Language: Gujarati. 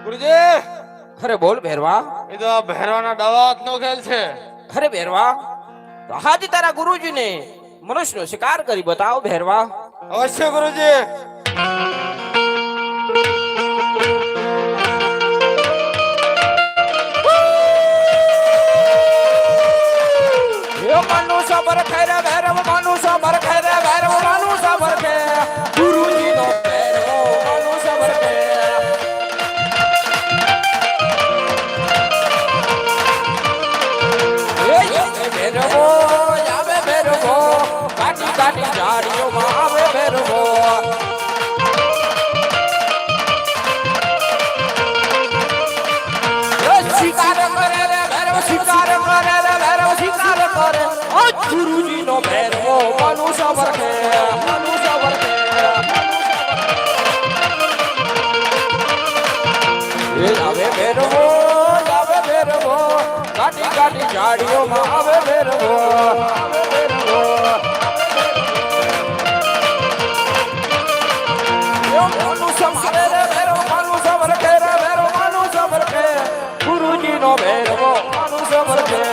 ગુરુજી, અરે બોલ ભેરવા. એ તો આ ભેરવાના દાવાત નો ખેલ છે. અરે ભેરવા, તો હાજી તારા ગુરુજીને મનુષ્યનો શિકાર કરી બતાવો ભેરવા. અવશ્ય ગુરુજી. મનુષ્ય પર ખેરે ભેરવ, મનુષ્ય પર ખેરે ભેરવ, મનુષ્ય પર ખે ગુરુજીનો ભેરવો મનુષ્ય પર ખે. ભેરવો આવે ભેરવો, કાટી કાટી ઝાડીઓમાં આવે ભેરવો. શિકાર કરે રે ભેરવ, શિકાર કરે રે ભેરવ, શિકાર કરે. ગુરુજીનો ભેરવો મનુષ્ય પર ખે, મનુષ્ય પર ખે. આવે ભેરવો, આવે ભેરવો, કાટી કાટી ઝાડીઓમાં આવે ભેરવો, આવે ભેરવો. મનુષ્ય મારે રે ભેરવો, મનુષ્ય પર ખે રે ભેરવો, મનુષ્ય પર ખે ગુરુજીનો ભેરવો મનુષ્ય પર ખે.